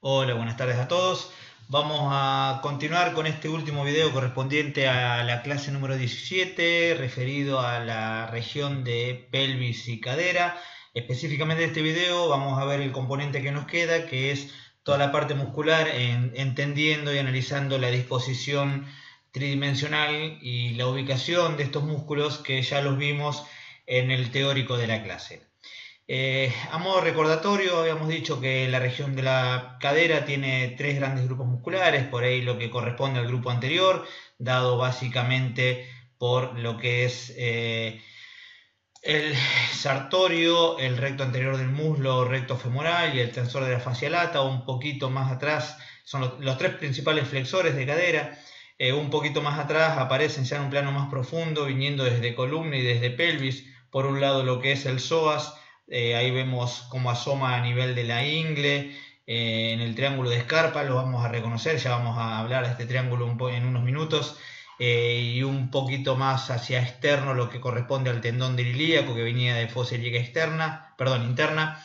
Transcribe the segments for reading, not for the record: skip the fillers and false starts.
Hola, buenas tardes a todos. Vamos a continuar con este último video correspondiente a la clase número 17, referido a la región de pelvis y cadera. Específicamente en este video vamos a ver el componente que nos queda, que es toda la parte muscular, entendiendo y analizando la disposición tridimensional y la ubicación de estos músculos que ya los vimos en el teórico de la clase. A modo recordatorio, habíamos dicho que la región de la cadera tiene tres grandes grupos musculares, por ahí lo que corresponde al grupo anterior, dado básicamente por lo que es el sartorio, el recto anterior del muslo, recto femoral y el tensor de la fascia lata. Un poquito más atrás son los tres principales flexores de cadera. Un poquito más atrás aparecen ya en un plano más profundo, viniendo desde columna y desde pelvis. Por un lado lo que es el psoas, ahí vemos cómo asoma a nivel de la ingle, en el triángulo de Scarpa, lo vamos a reconocer, ya vamos a hablar de este triángulo en unos minutos. Y un poquito más hacia externo lo que corresponde al tendón del ilíaco, que venía de fosa ilíaca interna.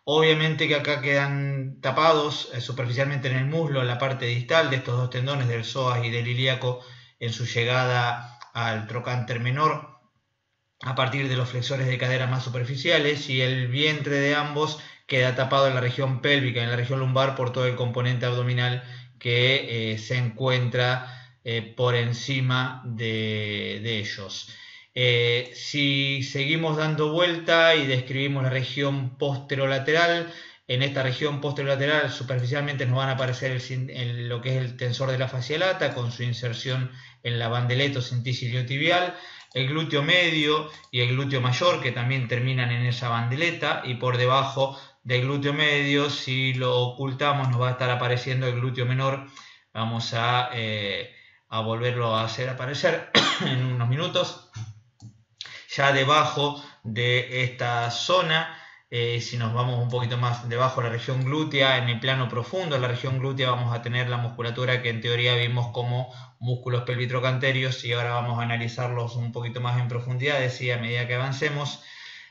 Obviamente que acá quedan tapados superficialmente en el muslo, en la parte distal de estos dos tendones, del psoas y del ilíaco, en su llegada al trocánter menor, a partir de los flexores de cadera más superficiales, y el vientre de ambos queda tapado en la región pélvica, en la región lumbar, por todo el componente abdominal que se encuentra por encima de ellos. Si seguimos dando vuelta y describimos la región posterolateral, en esta región posterolateral superficialmente nos van a aparecer lo que es el tensor de la fascia lata con su inserción en la bandeleto iliotibial, el glúteo medio y el glúteo mayor, que también terminan en esa bandeleta, y por debajo del glúteo medio, si lo ocultamos, nos va a estar apareciendo el glúteo menor. Vamos a volverlo a hacer aparecer en unos minutos. Ya debajo de esta zona, si nos vamos un poquito más debajo de la región glútea, en el plano profundo de la región glútea vamos a tener la musculatura que en teoría vimos como músculos pelvitrocanterios, y ahora vamos a analizarlos un poquito más en profundidad, a medida que avancemos.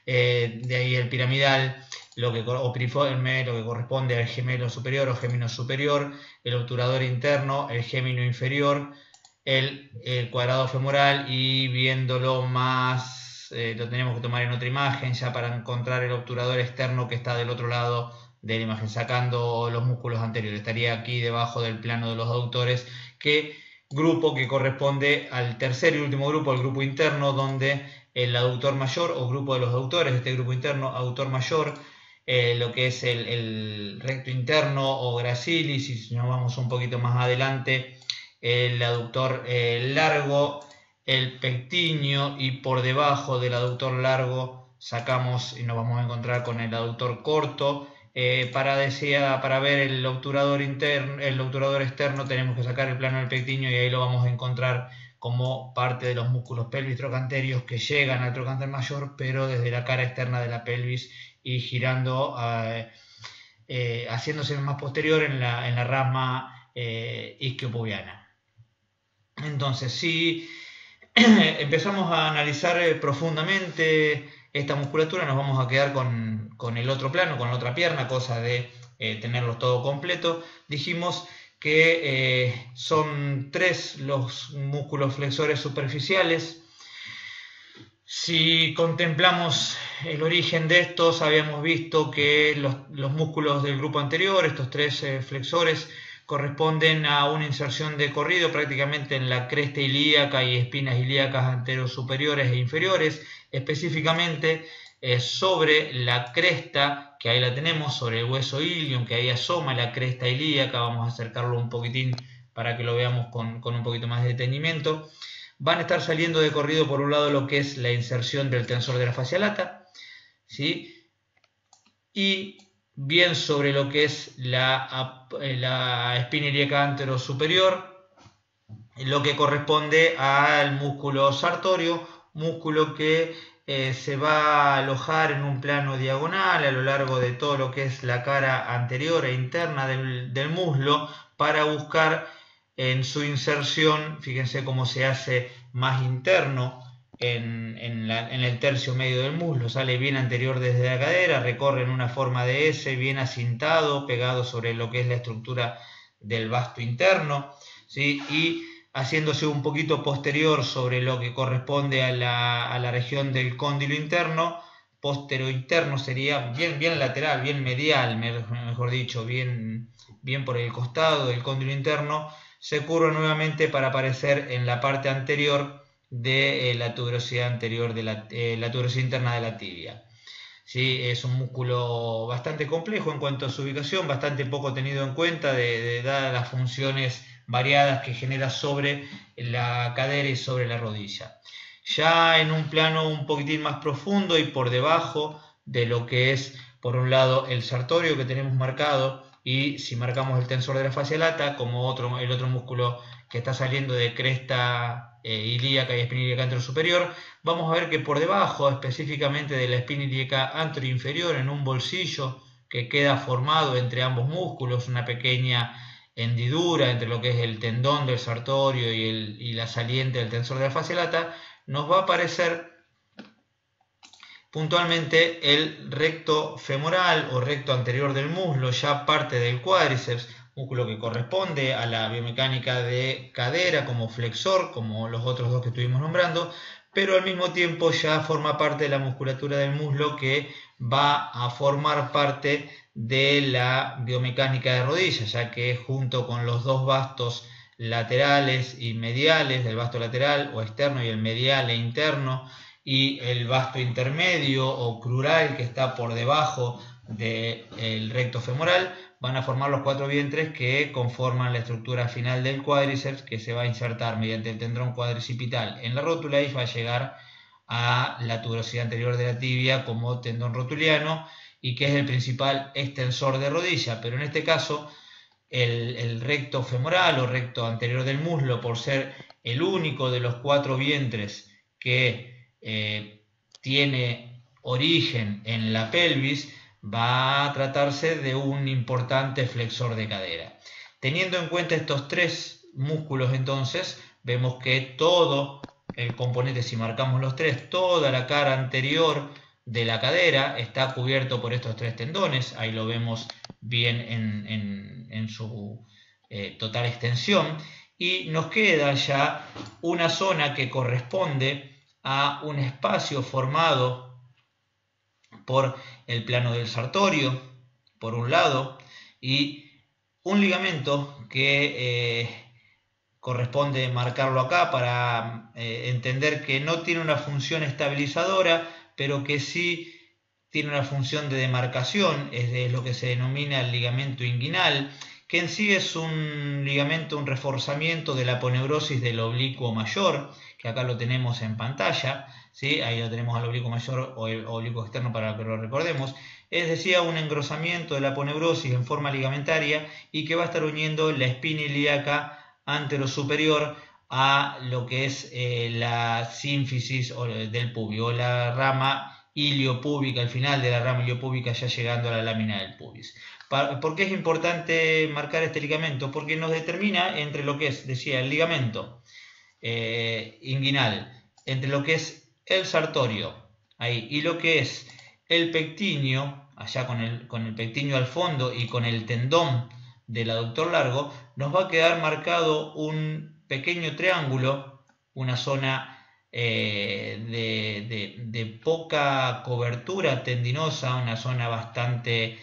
De ahí el piramidal, o piriforme, lo que corresponde al gemelo superior o gémino superior, el obturador interno, el gémino inferior, el cuadrado femoral, y viéndolo más, lo tenemos que tomar en otra imagen ya para encontrar el obturador externo que está del otro lado de la imagen, sacando los músculos anteriores. Estaría aquí debajo del plano de los aductores, grupo que corresponde al tercer y último grupo, el grupo interno, donde el aductor mayor o grupo de los aductores, este grupo interno, aductor mayor, lo que es el recto interno o gracilis, y si nos vamos un poquito más adelante, el aductor largo, el pectíneo, y por debajo del aductor largo sacamos y nos vamos a encontrar con el aductor corto. Para ver el obturador interno, el obturador externo, tenemos que sacar el plano del pectíneo, y ahí lo vamos a encontrar como parte de los músculos pelvis trocanterios que llegan al trocánter mayor, pero desde la cara externa de la pelvis y girando, haciéndose más posterior en la rama isquiopubiana. Entonces, si empezamos a analizar profundamente esta musculatura, nos vamos a quedar con el otro plano, con la otra pierna, cosa de tenerlos todo completo. Dijimos que son tres los músculos flexores superficiales. Si contemplamos el origen de estos, habíamos visto que los músculos del grupo anterior, estos tres flexores, corresponden a una inserción de corrido prácticamente en la cresta ilíaca y espinas ilíacas anterosuperiores e inferiores, específicamente sobre la cresta, que ahí la tenemos, sobre el hueso ilium, que ahí asoma la cresta ilíaca. Vamos a acercarlo un poquitín para que lo veamos con un poquito más de detenimiento. Van a estar saliendo de corrido por un lado lo que es la inserción del tensor de la fascia lata, ¿sí? Y bien sobre lo que es la espina ilíaca anterosuperior, lo que corresponde al músculo sartorio, músculo que se va a alojar en un plano diagonal a lo largo de todo lo que es la cara anterior e interna del muslo, para buscar en su inserción, fíjense cómo se hace más interno en el tercio medio del muslo, sale bien anterior desde la cadera, recorre en una forma de S, bien acintado, pegado sobre lo que es la estructura del vasto interno, ¿sí? Y haciéndose un poquito posterior sobre lo que corresponde a la región del cóndilo interno. Póstero interno sería bien lateral, bien medial, mejor dicho, bien por el costado del cóndilo interno, se curva nuevamente para aparecer en la parte anterior de la tuberosidad anterior de la tuberosidad interna de la tibia. ¿Sí? Es un músculo bastante complejo en cuanto a su ubicación, bastante poco tenido en cuenta dadas las funciones variadas que genera sobre la cadera y sobre la rodilla. Ya en un plano un poquitín más profundo y por debajo de lo que es, por un lado, el sartorio que tenemos marcado, y si marcamos el tensor de la fascia lata, como el otro músculo que está saliendo de cresta ilíaca y espina ilíaca anterosuperior, vamos a ver que por debajo, específicamente de la espina ilíaca anteroinferior, en un bolsillo que queda formado entre ambos músculos, una pequeña hendidura entre lo que es el tendón del sartorio y la saliente del tensor de la fascia lata, nos va a aparecer puntualmente el recto femoral o recto anterior del muslo, ya parte del cuádriceps, músculo que corresponde a la biomecánica de cadera como flexor, como los otros dos que estuvimos nombrando, pero al mismo tiempo ya forma parte de la musculatura del muslo que va a formar parte de la biomecánica de rodilla, ya que junto con los dos bastos laterales y mediales del vasto lateral o externo y el medial e interno, y el vasto intermedio o crural que está por debajo del recto femoral, van a formar los cuatro vientres que conforman la estructura final del cuádriceps, que se va a insertar mediante el tendón cuadricipital en la rótula y va a llegar a la tuberosidad anterior de la tibia como tendón rotuliano, y que es el principal extensor de rodilla. Pero en este caso el recto femoral o recto anterior del muslo, por ser el único de los cuatro vientres que tiene origen en la pelvis, va a tratarse de un importante flexor de cadera. Teniendo en cuenta estos tres músculos, entonces vemos que todo el componente, si marcamos los tres, toda la cara anterior de la cadera está cubierto por estos tres tendones. Ahí lo vemos bien en su total extensión, y nos queda ya una zona que corresponde a un espacio formado por el plano del sartorio, por un lado, y un ligamento que corresponde marcarlo acá para entender que no tiene una función estabilizadora, pero que sí tiene una función de demarcación, es lo que se denomina el ligamento inguinal, que en sí es un ligamento, un reforzamiento de la aponeurosis del oblicuo mayor, que acá lo tenemos en pantalla, ¿sí? Ahí lo tenemos al oblicuo mayor o el oblicuo externo para que lo recordemos. Es decir, un engrosamiento de la aponeurosis en forma ligamentaria, y que va a estar uniendo la espina ilíaca anterosuperior a lo que es la sínfisis del pubis, o la rama iliopúbica, al final de la rama iliopúbica, ya llegando a la lámina del pubis. ¿Por qué es importante marcar este ligamento? Porque nos determina entre lo que es, decía, el ligamento inguinal, entre lo que es el sartorio ahí y lo que es el pectíneo, allá con el pectíneo al fondo y con el tendón del aductor largo, nos va a quedar marcado un pequeño triángulo, una zona de poca cobertura tendinosa, una zona bastante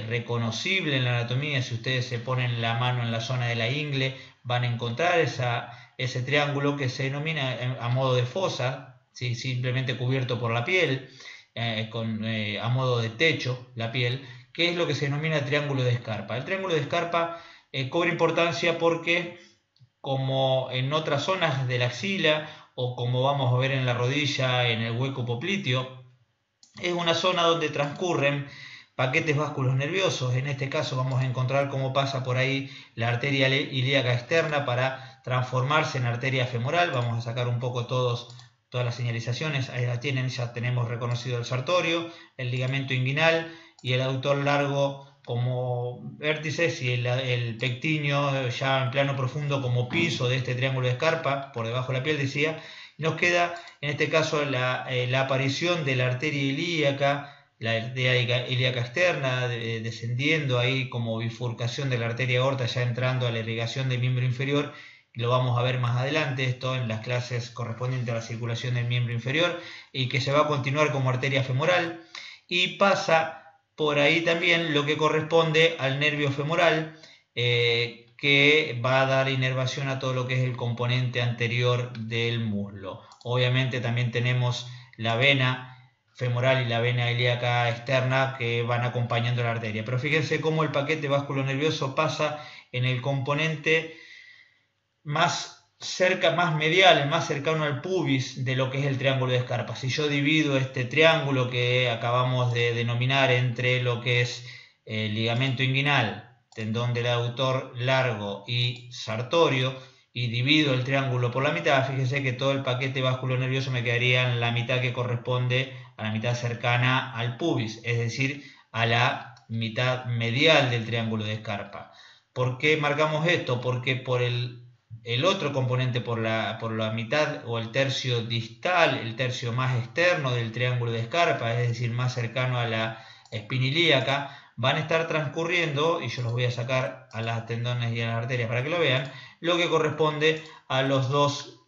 reconocible en la anatomía. Si ustedes se ponen la mano en la zona de la ingle, van a encontrar ese triángulo que se denomina a modo de fosa, ¿sí? Simplemente cubierto por la piel, a modo de techo la piel, que es lo que se denomina triángulo de Scarpa. El triángulo de Scarpa cobra importancia porque, como en otras zonas de la axila, o como vamos a ver en la rodilla, en el hueco popliteo, es una zona donde transcurren paquetes vasculonerviosos. En este caso vamos a encontrar cómo pasa por ahí la arteria ilíaca externa para transformarse en arteria femoral. Vamos a sacar un poco todas las señalizaciones. Ahí la tienen, ya tenemos reconocido el sartorio, el ligamento inguinal y el aductor largo como vértices, y el pectíneo ya en plano profundo como piso de este triángulo de Scarpa, por debajo de la piel, decía, Nos queda en este caso la aparición de la arteria ilíaca, la arteria ilíaca externa, descendiendo ahí como bifurcación de la arteria aorta, ya entrando a la irrigación del miembro inferior. Lo vamos a ver más adelante, esto en las clases correspondientes a la circulación del miembro inferior, y que se va a continuar como arteria femoral, y pasa por ahí también lo que corresponde al nervio femoral, que va a dar inervación a todo lo que es el componente anterior del muslo. Obviamente también tenemos la vena femoral y la vena ilíaca externa que van acompañando la arteria. Pero fíjense cómo el paquete vasculonervioso pasa en el componente más cerca, más medial, más cercano al pubis de lo que es el triángulo de Scarpa. Si yo divido este triángulo que acabamos de denominar entre lo que es el ligamento inguinal, tendón del aductor largo y sartorio, y divido el triángulo por la mitad, fíjense que todo el paquete vasculonervioso me quedaría en la mitad que corresponde a la mitad cercana al pubis, es decir, a la mitad medial del triángulo de Scarpa. ¿Por qué marcamos esto? Porque por el otro componente, por la mitad o el tercio distal, el tercio más externo del triángulo de Scarpa, es decir, más cercano a la espina ilíaca, van a estar transcurriendo, y yo los voy a sacar a las tendones y a las arterias para que lo vean, lo que corresponde a los dos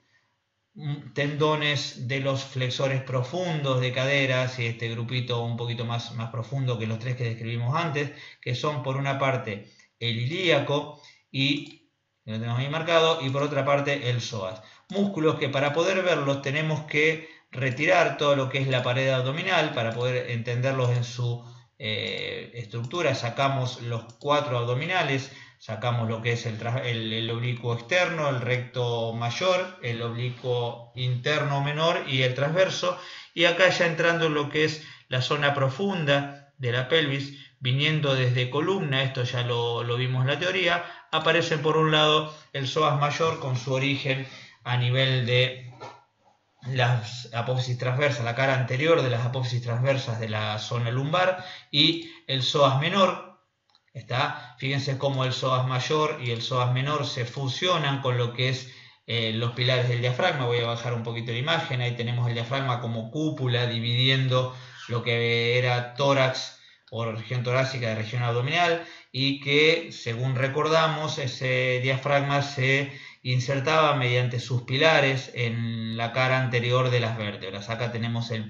tendones de los flexores profundos de caderas, y este grupito un poquito más profundo que los tres que describimos antes, que son por una parte el ilíaco, y lo tenemos ahí marcado, y por otra parte el psoas. Músculos que para poder verlos tenemos que retirar todo lo que es la pared abdominal para poder entenderlos en su estructura. Sacamos los 4 abdominales, sacamos lo que es el oblicuo externo, el recto mayor, el oblicuo interno menor y el transverso, y acá ya entrando en lo que es la zona profunda de la pelvis, viniendo desde columna, esto ya lo vimos en la teoría, aparecen por un lado el psoas mayor con su origen a nivel de las apófisis transversas, la cara anterior de las apófisis transversas de la zona lumbar, y el psoas menor. Fíjense cómo el psoas mayor y el psoas menor se fusionan con lo que es los pilares del diafragma. Voy a bajar un poquito la imagen, ahí tenemos el diafragma como cúpula dividiendo lo que era tórax o región torácica de región abdominal, y que según recordamos ese diafragma se insertaba mediante sus pilares en la cara anterior de las vértebras. Acá tenemos el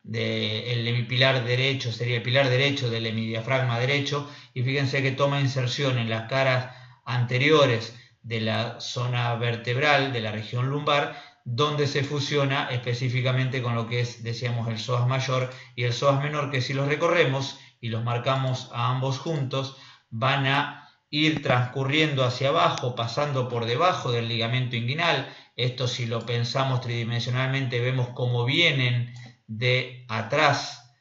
hemipilar derecho, sería el pilar derecho del hemidiafragma derecho, y fíjense que toma inserción en las caras anteriores de la zona vertebral de la región lumbar, donde se fusiona específicamente con lo que es, decíamos, el psoas mayor y el psoas menor, que si los recorremos y los marcamos a ambos juntos, van a ir transcurriendo hacia abajo, pasando por debajo del ligamento inguinal. Esto, si lo pensamos tridimensionalmente, vemos cómo vienen de atrás,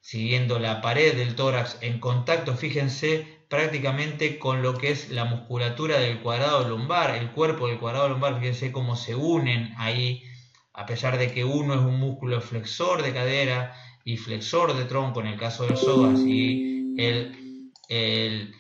siguiendo la pared del tórax en contacto, fíjense, prácticamente con lo que es la musculatura del cuadrado lumbar, el cuerpo del cuadrado lumbar. Fíjense cómo se unen ahí, a pesar de que uno es un músculo flexor de cadera y flexor de tronco en el caso del psoas, y el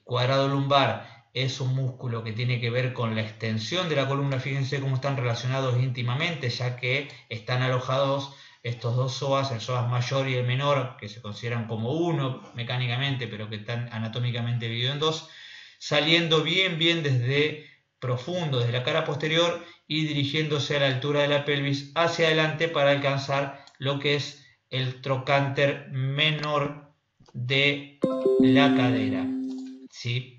cuadrado lumbar es un músculo que tiene que ver con la extensión de la columna. Fíjense cómo están relacionados íntimamente, ya que están alojados estos dos psoas, el psoas mayor y el menor, que se consideran como uno mecánicamente, pero que están anatómicamente divididos en dos, saliendo bien desde profundo, desde la cara posterior, y dirigiéndose a la altura de la pelvis hacia adelante para alcanzar lo que es el trocánter menor de la cadera, ¿sí?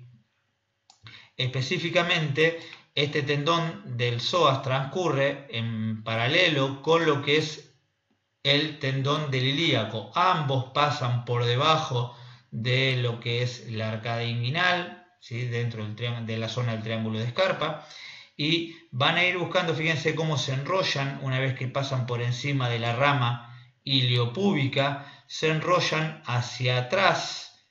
Específicamente, este tendón del psoas transcurre en paralelo con lo que es el tendón del ilíaco. Ambos pasan por debajo de lo que es la arcada inguinal, ¿sí? Dentro de la zona del triángulo de Scarpa, y van a ir buscando, fíjense cómo se enrollan una vez que pasan por encima de la rama iliopúbica, se enrollan hacia atrás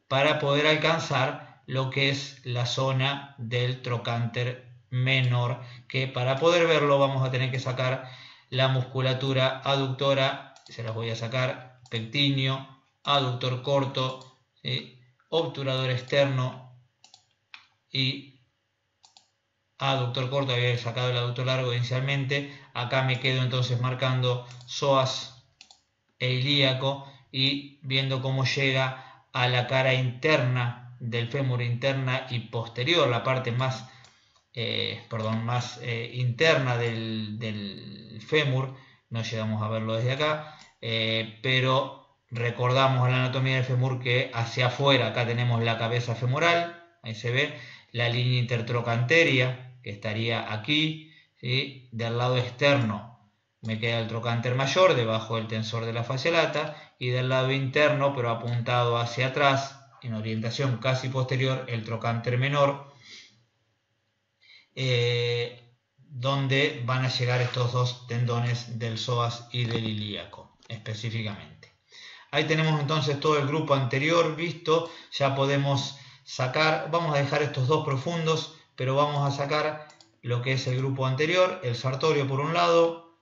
para poder alcanzar lo que es la zona del trocánter menor, que para poder verlo vamos a tener que sacar la musculatura aductora. Se las voy a sacar: pectíneo, aductor corto, obturador externo y aductor corto, había sacado el aductor largo inicialmente. Acá me quedo entonces marcando psoas e ilíaco y viendo cómo llega a la cara interna del fémur, interna y posterior, la parte más, interna del fémur. No llegamos a verlo desde acá, pero recordamos la anatomía del fémur que hacia afuera, acá tenemos la cabeza femoral, ahí se ve la línea intertrocanteria que estaría aquí, ¿sí? Del lado externo me queda el trocánter mayor debajo del tensor de la fascia lata, y del lado interno, pero apuntado hacia atrás, en orientación casi posterior, el trocánter menor, donde van a llegar estos dos tendones del psoas y del ilíaco específicamente. Ahí tenemos entonces todo el grupo anterior visto. Ya podemos sacar, vamos a dejar estos dos profundos, pero vamos a sacar lo que es el grupo anterior, el sartorio por un lado,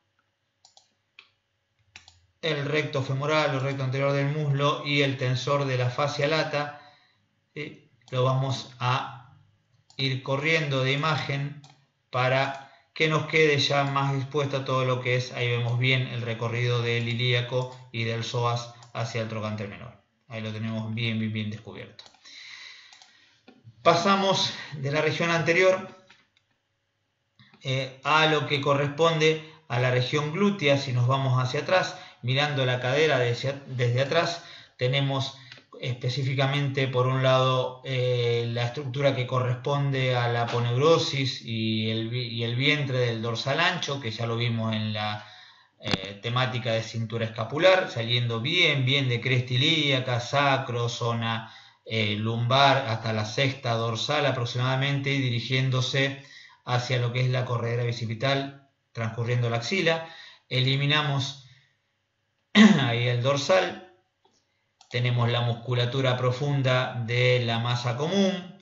el recto femoral o recto anterior del muslo y el tensor de la fascia lata. Lo vamos a ir corriendo de imagen para que nos quede ya más expuesto a todo lo que es. Ahí vemos bien el recorrido del ilíaco y del psoas hacia el trocánter menor. Ahí lo tenemos bien descubierto. Pasamos de la región anterior a lo que corresponde a la región glútea. Si nos vamos hacia atrás, mirando la cadera desde atrás, tenemos específicamente por un lado la estructura que corresponde a la aponeurosis y el vientre del dorsal ancho, que ya lo vimos en la temática de cintura escapular, saliendo bien de cresta ilíaca, sacro, zona lumbar hasta la sexta dorsal aproximadamente, y dirigiéndose hacia lo que es la corredera bicipital, transcurriendo la axila. Eliminamos ahí el dorsal. Tenemos la musculatura profunda de la masa común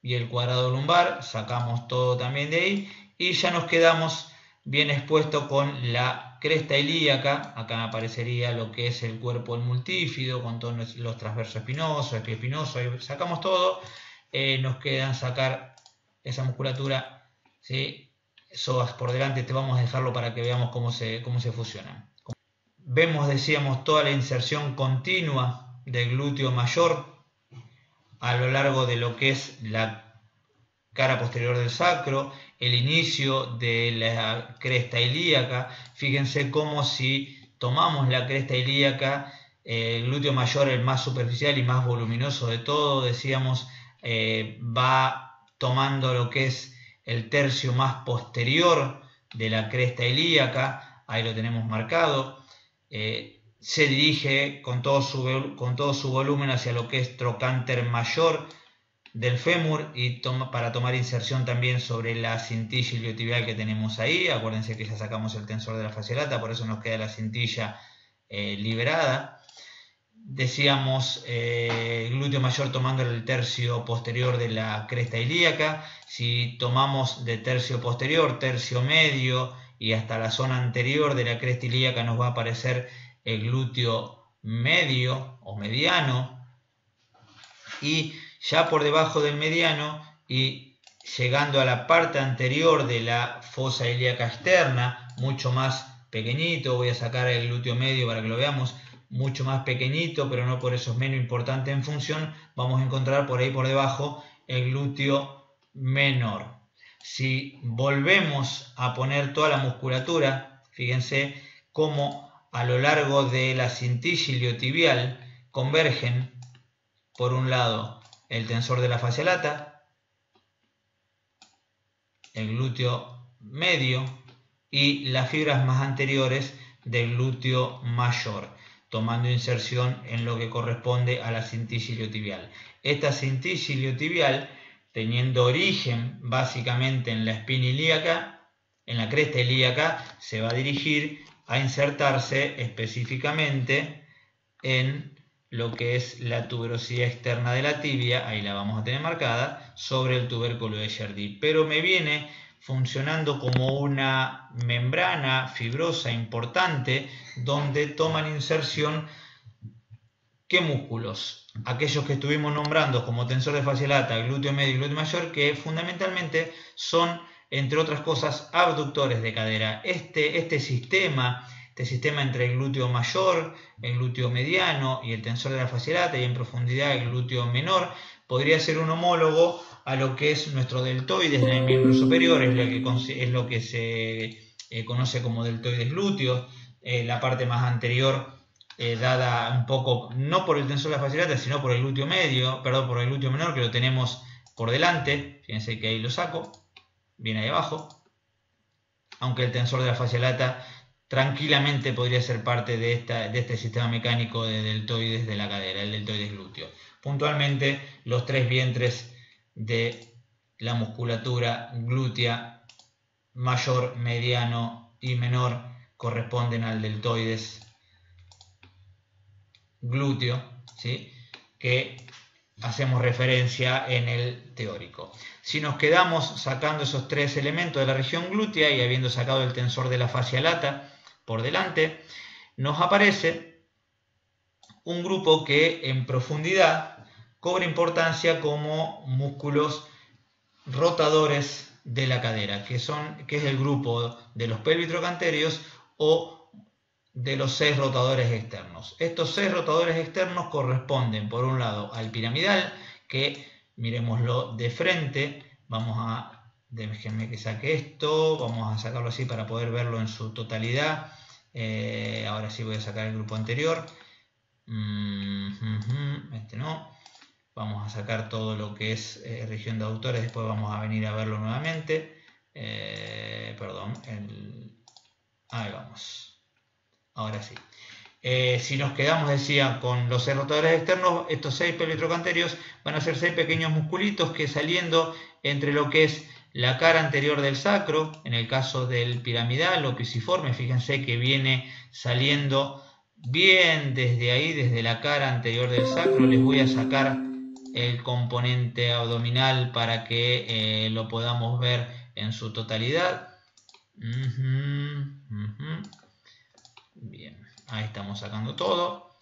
y el cuadrado lumbar. Sacamos todo también de ahí y ya nos quedamos bien expuesto con la cresta ilíaca. Acá aparecería lo que es el cuerpo del multífido con todos los transversos espinosos, el pie espinoso. Ahí sacamos todo. Nos quedan sacar esa musculatura, ¿sí? Psoas por delante. Te vamos a dejarlo para que veamos cómo se fusionan. Vemos, decíamos, toda la inserción continua del glúteo mayor a lo largo de lo que es la cara posterior del sacro, el inicio de la cresta ilíaca. Fíjense cómo si tomamos la cresta ilíaca, el glúteo mayor, el más superficial y más voluminoso de todo, decíamos, va tomando lo que es el tercio más posterior de la cresta ilíaca. Ahí lo tenemos marcado. Se dirige con todo su volumen hacia lo que es trocánter mayor del fémur y para tomar inserción también sobre la cintilla iliotibial que tenemos ahí. Acuérdense que ya sacamos el tensor de la fascia lata, por eso nos queda la cintilla liberada. Decíamos glúteo mayor tomando el tercio posterior de la cresta ilíaca. Si tomamos de tercio posterior, tercio medio y hasta la zona anterior de la cresta ilíaca, nos va a aparecer el glúteo medio o mediano, y ya por debajo del mediano y llegando a la parte anterior de la fosa ilíaca externa, mucho más pequeñito. Voy a sacar el glúteo medio para que lo veamos, mucho más pequeñito, pero no por eso es menos importante en función. Vamos a encontrar por ahí por debajo el glúteo menor. Si volvemos a poner toda la musculatura, fíjense cómo a lo largo de la cintilla iliotibial convergen por un lado el tensor de la fascia lata, el glúteo medio y las fibras más anteriores del glúteo mayor, tomando inserción en lo que corresponde a la cintilla iliotibial. Esta cintilla iliotibial, teniendo origen básicamente en la espina ilíaca, en la cresta ilíaca, se va a dirigir a insertarse específicamente en lo que es la tuberosidad externa de la tibia. Ahí la vamos a tener marcada sobre el tubérculo de Jerdí, pero me viene funcionando como una membrana fibrosa importante donde toman inserción ¿Qué músculos? Aquellos que estuvimos nombrando como tensor de fascia lata, glúteo medio y glúteo mayor, que fundamentalmente son, entre otras cosas, abductores de cadera. Este sistema entre el glúteo mayor, el glúteo mediano y el tensor de la fascia lata, y en profundidad el glúteo menor, podría ser un homólogo a lo que es nuestro deltoides en el miembro superior, es lo que se conoce como deltoides glúteos, la parte más anterior dada un poco, no por el tensor de la fascia lata, sino por el glúteo medio, perdón, por el glúteo menor, que lo tenemos por delante. Fíjense que ahí lo saco, viene ahí abajo, aunque el tensor de la fascia lata tranquilamente podría ser parte de este sistema mecánico de deltoides de la cadera, el deltoides glúteo. Puntualmente, los tres vientres de la musculatura glútea mayor, mediano y menor corresponden al deltoides glúteo, ¿sí?, que hacemos referencia en el teórico. Si nos quedamos sacando esos tres elementos de la región glútea y habiendo sacado el tensor de la fascia lata por delante, nos aparece un grupo que en profundidad cobra importancia como músculos rotadores de la cadera, que es el grupo de los pelvitrocanterios o de los 6 rotadores externos. Estos 6 rotadores externos corresponden, por un lado, al piramidal, que miremoslo de frente. Déjenme que saque esto, vamos a sacarlo así para poder verlo en su totalidad. Ahora sí voy a sacar el grupo anterior. Este no. Vamos a sacar todo lo que es región de aductores, después vamos a venir a verlo nuevamente. Ahí vamos. Ahora sí. Si nos quedamos, decía, con los 6 rotadores externos, estos 6 pelvitrocanterios van a ser 6 pequeños musculitos que, saliendo entre lo que es la cara anterior del sacro, en el caso del piramidal o pisiforme, fíjense que viene saliendo bien desde ahí, desde la cara anterior del sacro. Les voy a sacar el componente abdominal para que lo podamos ver en su totalidad. Bien, ahí estamos sacando todo.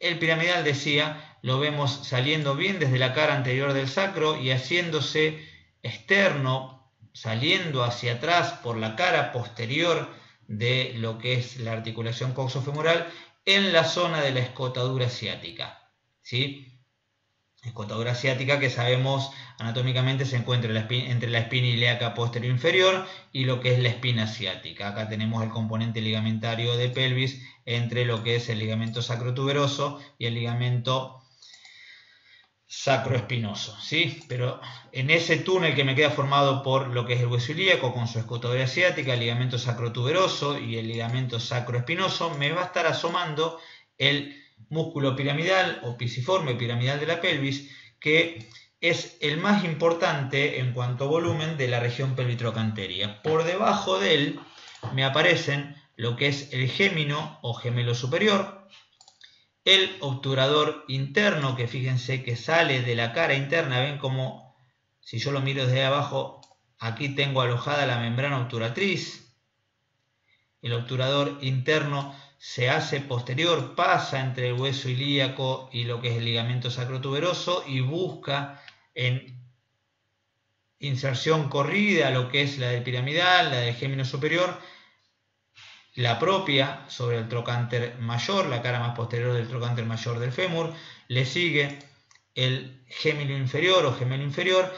El piramidal, decía, lo vemos saliendo bien desde la cara anterior del sacro y haciéndose externo, saliendo hacia atrás por la cara posterior de lo que es la articulación coxofemoral en la zona de la escotadura ciática, ¿sí? Escotadura ciática que sabemos anatómicamente se encuentra entre la espina ilíaca posterior inferior y lo que es la espina ciática. Acá tenemos el componente ligamentario de pelvis entre lo que es el ligamento sacrotuberoso y el ligamento sacroespinoso, ¿sí? Pero en ese túnel que me queda formado por lo que es el hueso ilíaco con su escotadura ciática, el ligamento sacrotuberoso y el ligamento sacroespinoso, me va a estar asomando el músculo piramidal o pisiforme piramidal de la pelvis, que es el más importante en cuanto a volumen de la región pelvitrocanteria. Por debajo de él me aparecen lo que es el gémino o gemelo superior, el obturador interno, que fíjense que sale de la cara interna. Ven como, si yo lo miro desde abajo, aquí tengo alojada la membrana obturatriz. El obturador interno se hace posterior, pasa entre el hueso ilíaco y lo que es el ligamento sacrotuberoso y busca en inserción corrida lo que es la del piramidal, la del gémino superior, la propia sobre el trocánter mayor, la cara más posterior del trocánter mayor del fémur. Le sigue el gémino inferior o gemelo inferior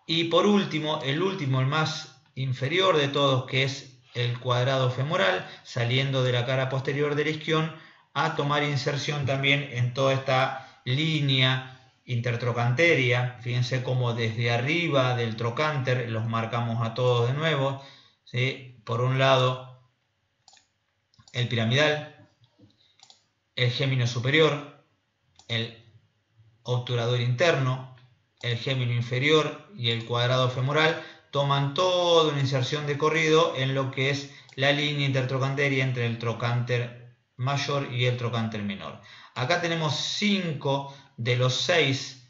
y por último, el más inferior de todos, que es el cuadrado femoral, saliendo de la cara posterior del isquión a tomar inserción también en toda esta línea intertrocanteria. Fíjense cómo desde arriba del trocánter los marcamos a todos de nuevo, ¿sí? Por un lado el piramidal, el gémino superior, el obturador interno, el gémino inferior y el cuadrado femoral toman toda una inserción de corrido en lo que es la línea intertrocanteria entre el trocánter mayor y el trocánter menor. Acá tenemos 5 de los 6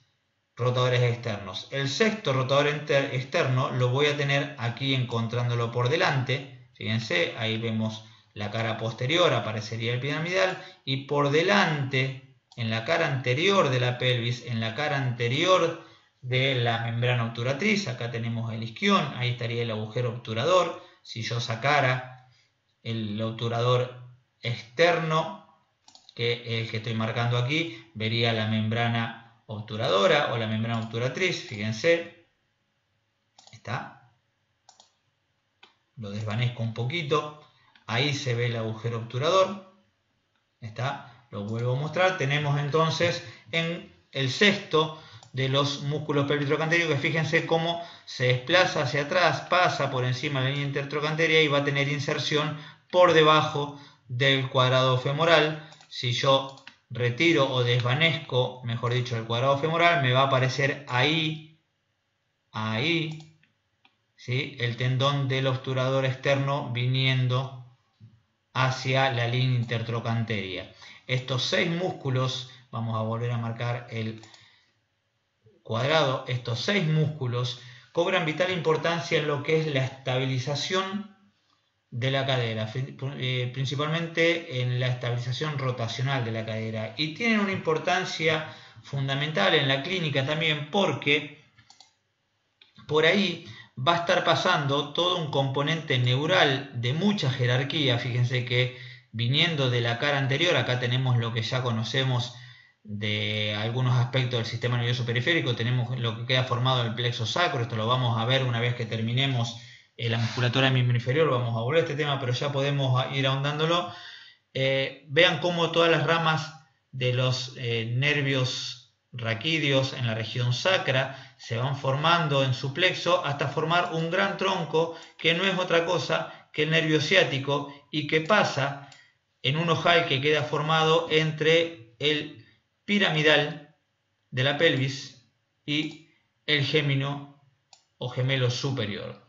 rotadores externos. El sexto rotador externo lo voy a tener aquí encontrándolo por delante. Fíjense, ahí vemos la cara posterior aparecería el piramidal y por delante, en la cara anterior de la pelvis, en la cara anterior de la membrana obturatriz, acá tenemos el isquión, ahí estaría el agujero obturador. Si yo sacara el obturador externo, que es el que estoy marcando aquí, vería la membrana obturadora o la membrana obturatriz, fíjense, está, lo desvanezco un poquito, ahí se ve el agujero obturador, está, lo vuelvo a mostrar. Tenemos entonces en el sexto de los músculos pelvitrocanterios, que fíjense cómo se desplaza hacia atrás, pasa por encima de la línea intertrocanteria y va a tener inserción por debajo del cuadrado femoral. Si yo retiro o desvanezco, mejor dicho, el cuadrado femoral, me va a aparecer ahí, ¿sí?, el tendón del obturador externo viniendo hacia la línea intertrocanteria. Estos 6 músculos, vamos a volver a marcar el cuadrado, estos 6 músculos cobran vital importancia en lo que es la estabilización de la cadera, principalmente en la estabilización rotacional de la cadera, y tienen una importancia fundamental en la clínica también, porque por ahí va a estar pasando todo un componente neural de mucha jerarquía. Fíjense que viniendo de la cara anterior, acá tenemos lo que ya conocemos de algunos aspectos del sistema nervioso periférico, tenemos lo que queda formado del plexo sacro, esto lo vamos a ver una vez que terminemos la musculatura del miembro inferior, vamos a volver a este tema, pero ya podemos ir ahondándolo. Vean cómo todas las ramas de los nervios raquídeos en la región sacra se van formando en su plexo hasta formar un gran tronco que no es otra cosa que el nervio ciático y que pasa en un ojal que queda formado entre el piramidal de la pelvis y el gémino o gemelo superior.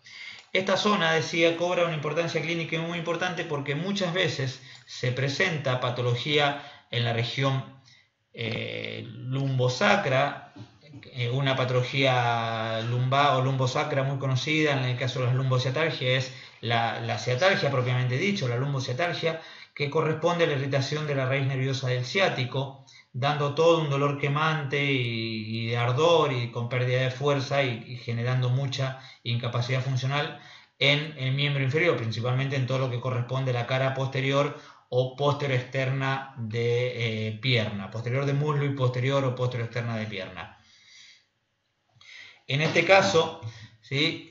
Esta zona, decía, cobra una importancia clínica muy importante porque muchas veces se presenta patología en la región lumbosacra, una patología lumbar o lumbosacra muy conocida en el caso de las lumbociatalgias es la ciatalgia propiamente dicho, la lumbociatalgia, que corresponde a la irritación de la raíz nerviosa del ciático, dando todo un dolor quemante y de ardor y con pérdida de fuerza y generando mucha incapacidad funcional en el miembro inferior, principalmente en todo lo que corresponde a la cara posterior o posterior externa de pierna, posterior de muslo y posterior o posterior externa de pierna. En este caso, ¿sí?,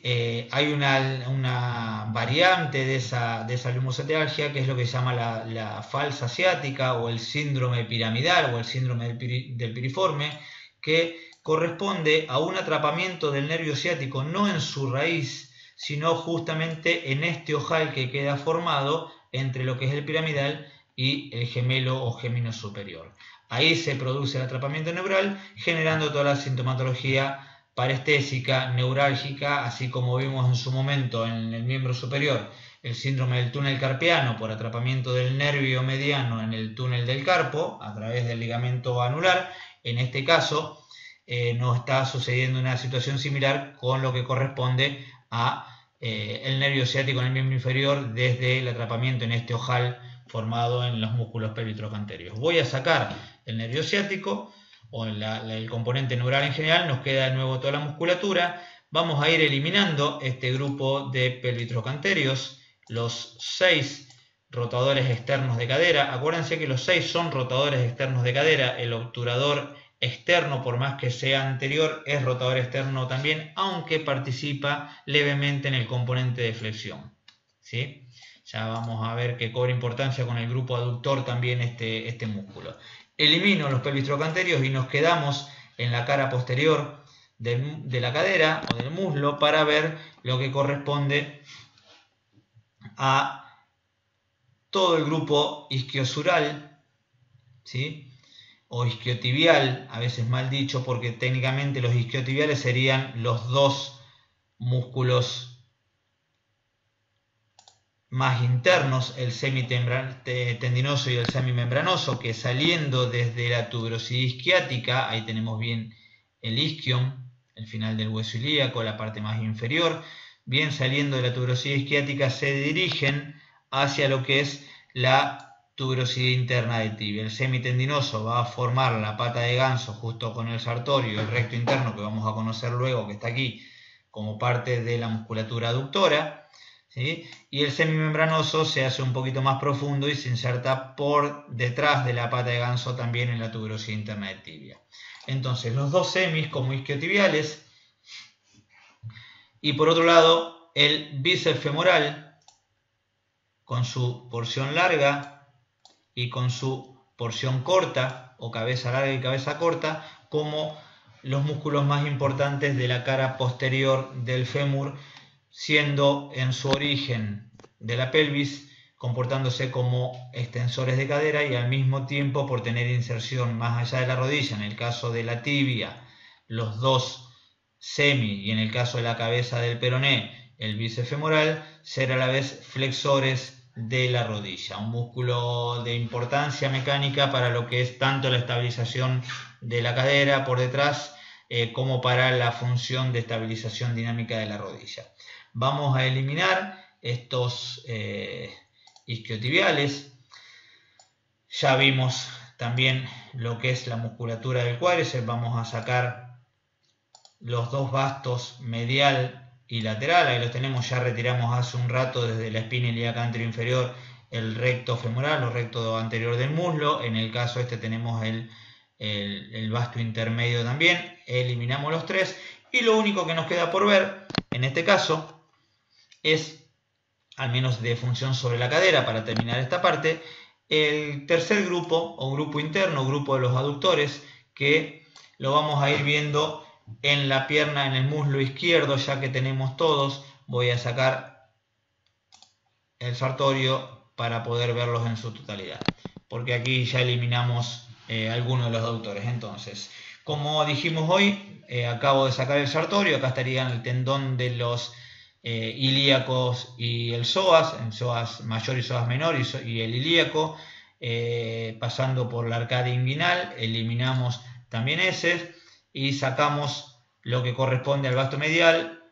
hay una variante de esa lumbociatalgia que es lo que se llama la falsa ciática o el síndrome piramidal o el síndrome del piriforme, que corresponde a un atrapamiento del nervio ciático no en su raíz, sino justamente en este ojal que queda formado entre lo que es el piramidal y el gemelo o gémino superior. Ahí se produce el atrapamiento neural, generando toda la sintomatología parestésica, neurálgica, así como vimos en su momento en el miembro superior, el síndrome del túnel carpiano por atrapamiento del nervio mediano en el túnel del carpo a través del ligamento anular. En este caso nos está sucediendo una situación similar con lo que corresponde a el nervio ciático en el miembro inferior desde el atrapamiento en este ojal formado en los músculos pelvitrocanterios. Voy a sacar el nervio ciático o el componente neural en general, nos queda de nuevo toda la musculatura. Vamos a ir eliminando este grupo de pelvitrocanterios, los 6 rotadores externos de cadera. Acuérdense que los 6 son rotadores externos de cadera. El obturador externo, por más que sea anterior, es rotador externo también, aunque participa levemente en el componente de flexión, ¿sí? Ya vamos a ver que cobra importancia con el grupo aductor también este músculo. Elimino los pelvitrocanterios y nos quedamos en la cara posterior de la cadera o del muslo para ver lo que corresponde a todo el grupo isquiosural, ¿sí?, o isquiotibial, a veces mal dicho, porque técnicamente los isquiotibiales serían los 2 músculos más internos, el semitendinoso y el semimembranoso, que saliendo desde la tuberosidad isquiática, ahí tenemos bien el isquion, el final del hueso ilíaco, la parte más inferior, bien saliendo de la tuberosidad isquiática se dirigen hacia lo que es la tuberosidad interna del tibia. El semitendinoso va a formar la pata de ganso justo con el sartorio y el recto interno, que vamos a conocer luego, que está aquí, como parte de la musculatura aductora, ¿sí? Y el semimembranoso se hace un poquito más profundo y se inserta por detrás de la pata de ganso también en la tuberosidad interna del tibia. Entonces, los dos semis como isquiotibiales, y por otro lado el bíceps femoral con su porción larga y con su porción corta, o cabeza larga y cabeza corta, como los músculos más importantes de la cara posterior del fémur, siendo en su origen de la pelvis, comportándose como extensores de cadera y al mismo tiempo, por tener inserción más allá de la rodilla, en el caso de la tibia, los dos semi, y en el caso de la cabeza del peroné, el bíceps femoral, ser a la vez flexores de la rodilla, un músculo de importancia mecánica para lo que es tanto la estabilización de la cadera por detrás como para la función de estabilización dinámica de la rodilla. Vamos a eliminar estos isquiotibiales. Ya vimos también lo que es la musculatura del cuádriceps. Vamos a sacar los dos bastos medial y lateral. Ahí los tenemos, ya retiramos hace un rato desde la espina ilíaca anterior inferior el recto femoral o recto anterior del muslo. En el caso este tenemos el vasto intermedio también. Eliminamos los tres y lo único que nos queda por ver en este caso es, al menos de función sobre la cadera para terminar esta parte, el tercer grupo o grupo interno, grupo de los aductores, que lo vamos a ir viendo en la pierna, en el muslo izquierdo, ya que tenemos todos. Voy a sacar el sartorio para poder verlos en su totalidad, porque aquí ya eliminamos algunos de los aductores. Entonces, como dijimos hoy, acabo de sacar el sartorio. Acá estarían el tendón de los ilíacos y el psoas, el psoas mayor y psoas menor y el ilíaco, pasando por la arcadia inguinal. Eliminamos también ese y sacamos lo que corresponde al vasto medial,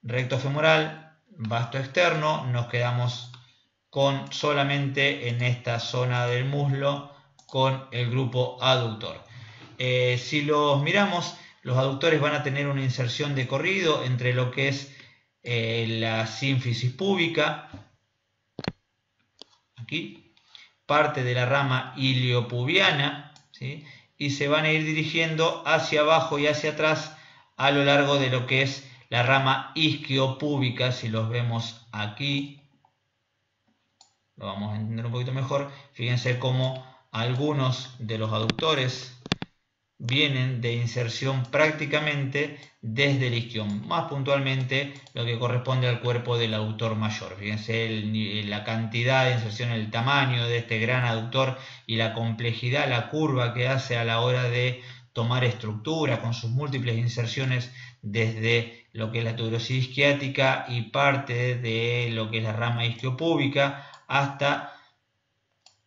recto femoral, vasto externo. Nos quedamos con solamente en esta zona del muslo con el grupo aductor. Si los miramos, los aductores van a tener una inserción de corrido entre lo que es la sínfisis púbica, aquí, parte de la rama iliopubiana, ¿sí? Y se van a ir dirigiendo hacia abajo y hacia atrás a lo largo de lo que es la rama isquiopúbica. Si los vemos aquí, lo vamos a entender un poquito mejor. Fíjense cómo algunos de los aductores vienen de inserción prácticamente desde el isquion, más puntualmente lo que corresponde al cuerpo del aductor mayor. Fíjense la cantidad de inserción, el tamaño de este gran aductor y la complejidad, la curva que hace a la hora de tomar estructura con sus múltiples inserciones desde lo que es la tuberosidad isquiática y parte de lo que es la rama isquiopúbica hasta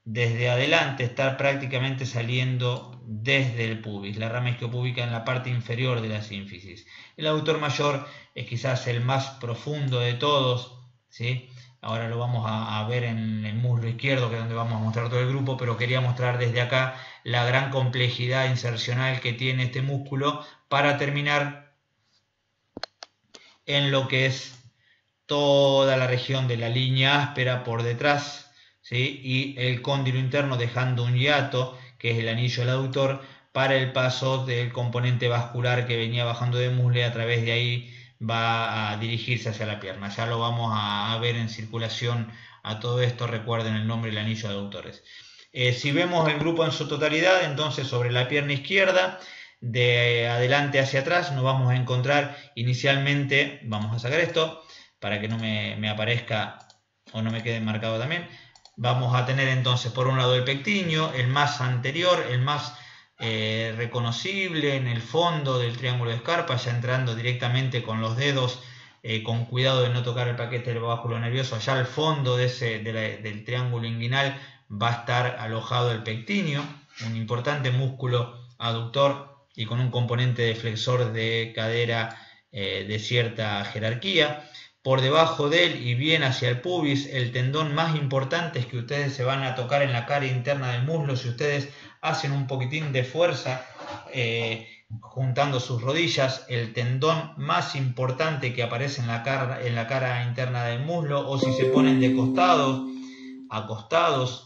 desde adelante estar prácticamente saliendo desde el pubis, la rama isquiopúbica en la parte inferior de la sínfisis. El aductor mayor es quizás el más profundo de todos, ¿sí? Ahora lo vamos a ver en el muslo izquierdo, que es donde vamos a mostrar todo el grupo, pero quería mostrar desde acá la gran complejidad insercional que tiene este músculo para terminar en lo que es toda la región de la línea áspera por detrás, ¿sí? Y el cóndilo interno, dejando un hiato, que es el anillo del aductor, para el paso del componente vascular que venía bajando de muslo y a través de ahí va a dirigirse hacia la pierna. Ya lo vamos a ver en circulación a todo esto. Recuerden el nombre del anillo de aductores. Si vemos el grupo en su totalidad, entonces sobre la pierna izquierda, de adelante hacia atrás, nos vamos a encontrar inicialmente, vamos a sacar esto para que no me aparezca o no me quede marcado también. Vamos a tener entonces por un lado el pectíneo, el más anterior, el más reconocible en el fondo del triángulo de Scarpa, ya entrando directamente con los dedos, con cuidado de no tocar el paquete del báculo nervioso. Allá al fondo del triángulo inguinal va a estar alojado el pectíneo, un importante músculo aductor y con un componente de flexor de cadera de cierta jerarquía. por debajo de él y bien hacia el pubis, el tendón más importante es que ustedes se van a tocar en la cara interna del muslo. Si ustedes hacen un poquitín de fuerza juntando sus rodillas, el tendón más importante que aparece en la cara interna del muslo, o si se ponen de costados, acostados,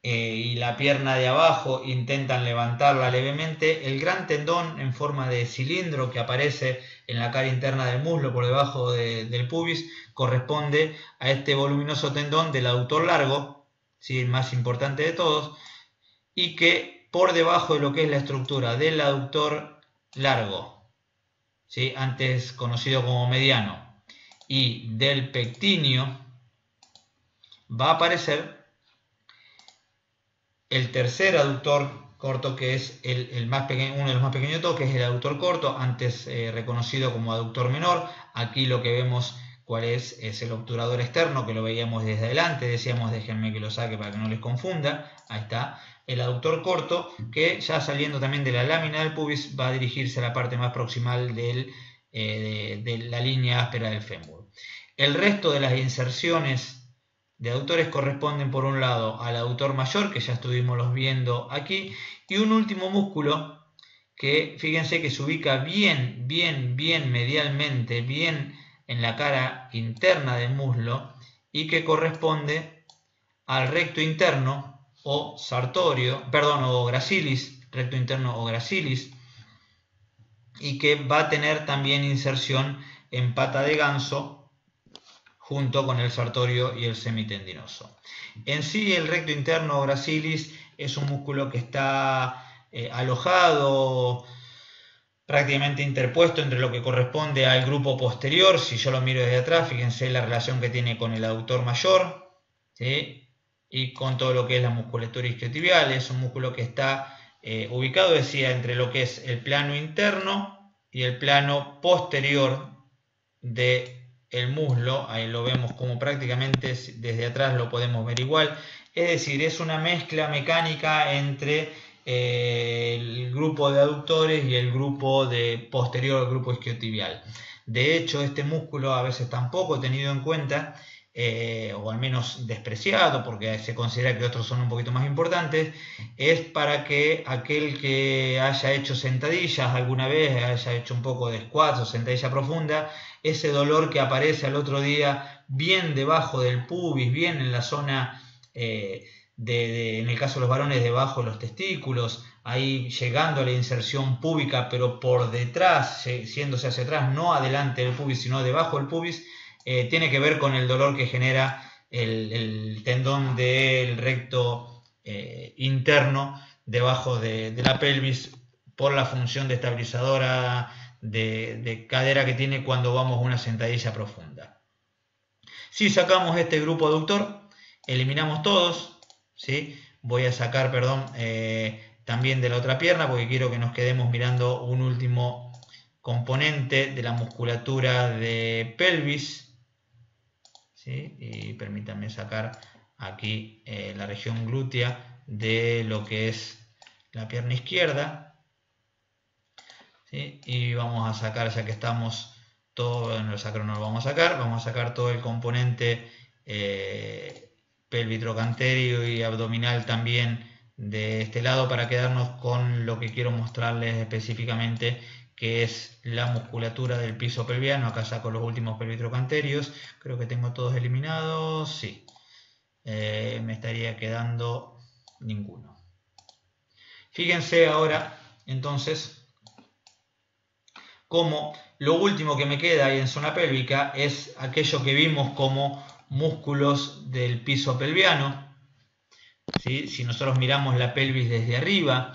y la pierna de abajo intentan levantarla levemente, el gran tendón en forma de cilindro que aparece en la cara interna del muslo por debajo del pubis corresponde a este voluminoso tendón del aductor largo, ¿sí? El más importante de todos, y que por debajo de lo que es la estructura del aductor largo, ¿sí? Antes conocido como mediano, y del pectíneo, va a aparecer el tercer aductor corto, que es el más pequeño, uno de los más pequeños de todos, que es el aductor corto, antes reconocido como aductor menor. Aquí lo que vemos cuál es el obturador externo, que lo veíamos desde adelante. Decíamos, déjenme que lo saque para que no les confunda. Ahí está, el aductor corto, que ya saliendo también de la lámina del pubis va a dirigirse a la parte más proximal de la línea áspera del fémur. El resto de las inserciones de aductores corresponden por un lado al aductor mayor, que ya estuvimos viendo aquí, y un último músculo que fíjense que se ubica bien medialmente, bien en la cara interna del muslo, y que corresponde al recto interno o sartorio, perdón, o gracilis, recto interno o gracilis, y que va a tener también inserción en pata de ganso junto con el sartorio y el semitendinoso. En sí, el recto interno o gracilis es un músculo que está alojado, prácticamente interpuesto entre lo que corresponde al grupo posterior. Si yo lo miro desde atrás, fíjense la relación que tiene con el aductor mayor, ¿sí? Y con todo lo que es la musculatura isquiotibial. Es un músculo que está ubicado, decía, entre lo que es el plano interno y el plano posterior del muslo. Ahí lo vemos como prácticamente desde atrás lo podemos ver igual. Es decir, es una mezcla mecánica entre el grupo de aductores y el grupo de posterior, el grupo isquiotibial. De hecho, este músculo a veces tampoco tenido en cuenta, o al menos despreciado, porque se considera que otros son un poquito más importantes, es para que aquel que haya hecho sentadillas alguna vez, haya hecho un poco de squats o sentadilla profunda, ese dolor que aparece al otro día bien debajo del pubis, bien en la zona, en el caso de los varones, debajo de los testículos, ahí llegando a la inserción púbica, pero por detrás, yéndose hacia atrás, no adelante del pubis, sino debajo del pubis, tiene que ver con el dolor que genera el tendón del recto interno debajo de la pelvis, por la función de estabilizadora de cadera que tiene cuando vamos a una sentadilla profunda. Si sacamos este grupo aductor, eliminamos todos, ¿sí? Voy a sacar, perdón, también de la otra pierna, porque quiero que nos quedemos mirando un último componente de la musculatura de pelvis, ¿sí? Y permítanme sacar aquí la región glútea de lo que es la pierna izquierda, ¿sí? Y vamos a sacar, ya que estamos todo en el sacro, no lo vamos a sacar, vamos a sacar todo el componente pelvitrocanterio y abdominal también de este lado, para quedarnos con lo que quiero mostrarles específicamente, que es la musculatura del piso pelviano. Acá saco los últimos pelvitrocanterios, creo que tengo todos eliminados, sí, me estaría quedando ninguno. Fíjense ahora entonces como lo último que me queda ahí en zona pélvica es aquello que vimos como músculos del piso pelviano, ¿sí? Si nosotros miramos la pelvis desde arriba,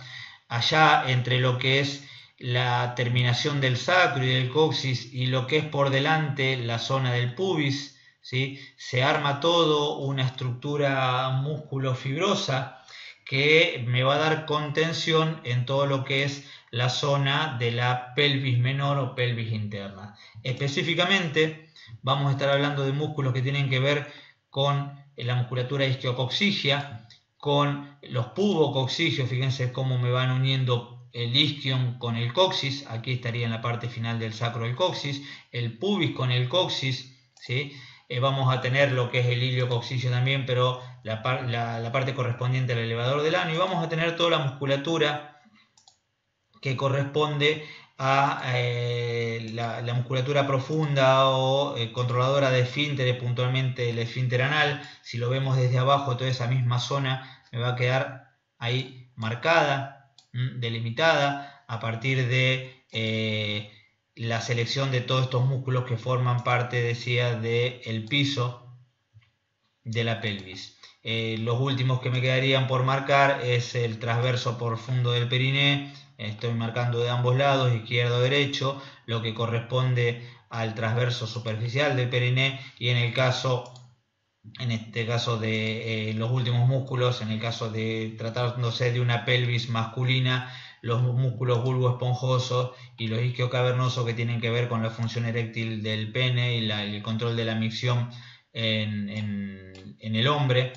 allá entre lo que es la terminación del sacro y del coxis y lo que es por delante la zona del pubis, ¿sí? Se arma todo una estructura músculo-fibrosa que me va a dar contención en todo lo que es la zona de la pelvis menor o pelvis interna. Específicamente vamos a estar hablando de músculos que tienen que ver con la musculatura isquiocoxigia, con los pubocoxigios. Fíjense cómo me van uniendo el isquion con el coxis, aquí estaría en la parte final del sacro el coxis, el pubis con el coxis, ¿sí? Vamos a tener lo que es el ilio coxisio también, pero la parte correspondiente al elevador del ano, y vamos a tener toda la musculatura que corresponde a la musculatura profunda o controladora de esfínteres, puntualmente el esfínter anal. Si lo vemos desde abajo, toda esa misma zona me va a quedar ahí marcada, delimitada, a partir de la selección de todos estos músculos que forman parte, decía, del piso de la pelvis. Los últimos que me quedarían por marcar es el transverso profundo del periné. Estoy marcando de ambos lados, izquierdo derecho, lo que corresponde al transverso superficial del periné, y en este caso de los últimos músculos, en el caso de tratándose de una pelvis masculina, los músculos bulboesponjosos y los isquiocavernosos, que tienen que ver con la función eréctil del pene y el control de la micción en el hombre.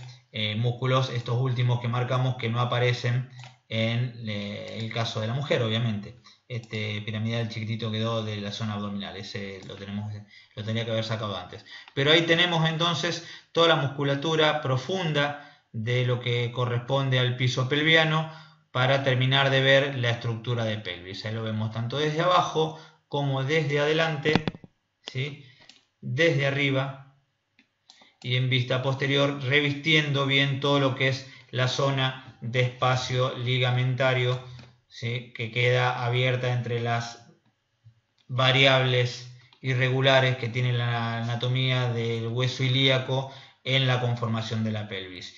Músculos, estos últimos que marcamos, que no aparecen en el caso de la mujer, obviamente. Este piramidal chiquitito quedó de la zona abdominal, ese lo tenía que haber sacado antes. Pero ahí tenemos entonces toda la musculatura profunda de lo que corresponde al piso pelviano, para terminar de ver la estructura de pelvis. Ahí lo vemos tanto desde abajo como desde adelante, ¿sí? Desde arriba y en vista posterior, revistiendo bien todo lo que es la zona de espacio ligamentario, ¿sí? Que queda abierta entre las variables irregulares que tiene la anatomía del hueso ilíaco en la conformación de la pelvis.